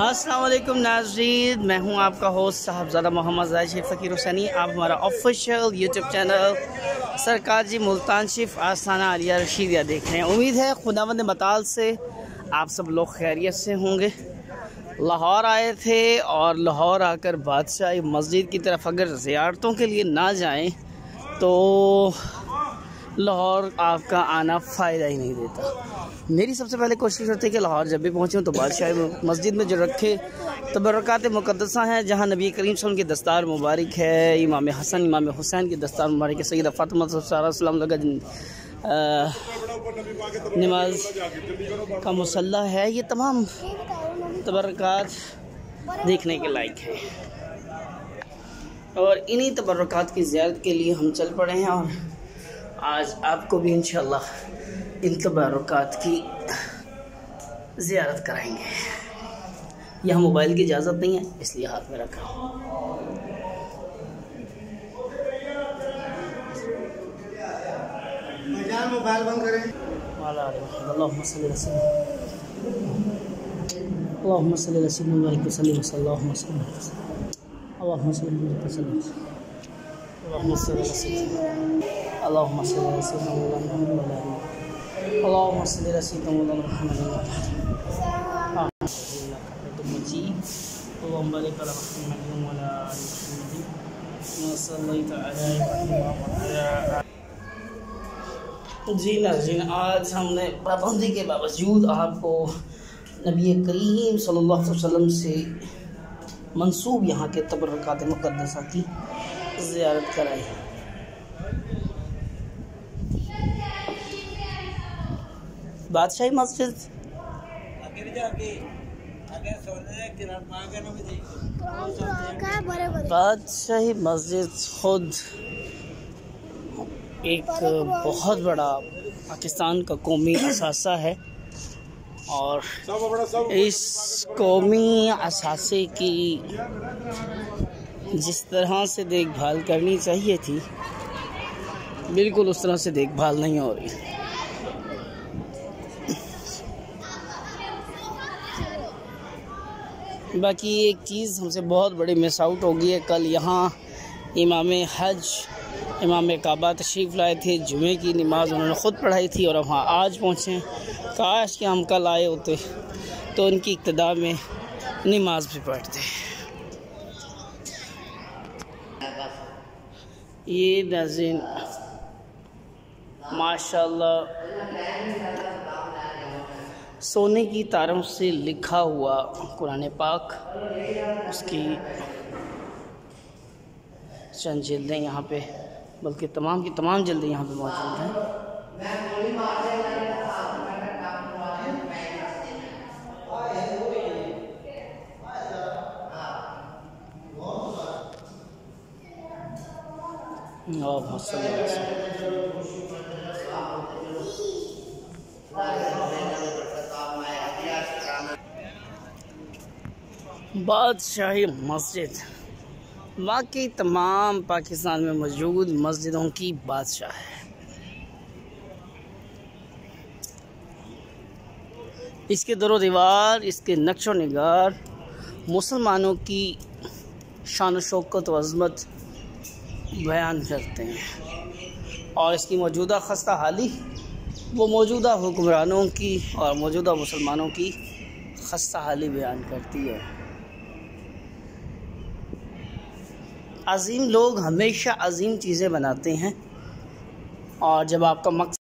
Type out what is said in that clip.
अस्सलाम वालेकुम नाज़रीन, मैं हूं आपका होस्ट साहबज़ादा मोहम्मद ज़ाहिद फ़कीर हुसैनी। आप हमारा ऑफिशियल यूट्यूब चैनल सरकार जी मुल्तान शिफ आस्थाना आलिया रशीदिया देख रहे हैं। उम्मीद है खुदावंद मताल से आप सब लोग खैरियत से होंगे। लाहौर आए थे और लाहौर आकर बादशाही मस्जिद की तरफ अगर ज़ियारतों के लिए ना जाएं तो लाहौर आपका आना फ़ायदा ही नहीं देता। मेरी सबसे पहले कोशिश होती है कि लाहौर जब भी पहुँचूँ तो बादशाही मस्जिद में जो रखे तबरक़ात मुक़द्दसा हैं, जहाँ नबी करीम सल्लल्लाहु अलैहि वसल्लम की दस्तार मुबारक है, इमाम हसन इमाम हुसैन की दस्तार मुबारक है, सैयदा फ़ातिमा सल्लल्लाहु अलैहि नमाज का मुसल्ला है, ये तमाम तबरक़ात देखने के लायक है। और इन्हीं तबरक़ात की ज़ियारत के लिए हम चल पड़े हैं और आज आपको भी इंशाअल्लाह इन तबरक़ात की ज़ियारत कराएंगे। यहाँ मोबाइल की इजाज़त नहीं है इसलिए हाथ में रखा। मोबाइल बंद करें। अल्लाहुम्मा सल्ली अला सय्यिदिना मुहम्मद अल्लाहुम्मा सल्ली जी नाज़रीन, आज हमने पाबंदी के बावजूद आपको नबी करीम सल्लल्लाहु अलैहि वसल्लम से मंसूब यहाँ के तबरक़ात मुक़द्दसा की ज़ियारत कराई। बादशाही मस्जिद बादशाही मस्जिद खुद एक बहुत बड़ा पाकिस्तान का कौमी असासा है और इस कौमी असासे की जिस तरह से देखभाल करनी चाहिए थी बिल्कुल उस तरह से देखभाल नहीं हो रही। बाकी एक चीज़ हमसे बहुत बड़ी मिस आउट हो गई है। कल यहाँ इमाम हज इमाम काबा तशरीफ़ लाए थे, जुमे की नमाज़ उन्होंने ख़ुद पढ़ाई थी और वहाँ आज पहुँचे। काश कि हम कल आए होते तो उनकी इक्तदा में नमाज भी पढ़ते। ये नाज़रीन माशाअल्लाह सोने की तारों से लिखा हुआ कुरान पाक, उसकी चंद जिल्दें यहाँ पे, बल्कि तमाम की तमाम जिल्दें यहाँ पे मौजूद हैं। बादशाही मस्जिद वाकई तमाम पाकिस्तान में मौजूद मस्जिदों की बादशाह है। इसके दरो दीवार, इसके नक्शो निगार मुसलमानों की शान शौकत व अज़मत बयान करते हैं और इसकी मौजूदा खस्ता हाली वो मौजूदा हुक्मरानों की और मौजूदा मुसलमानों की खस्ता हाली बयान करती है। अज़ीम लोग हमेशा अज़ीम चीज़ें बनाते हैं और जब आपका मकसद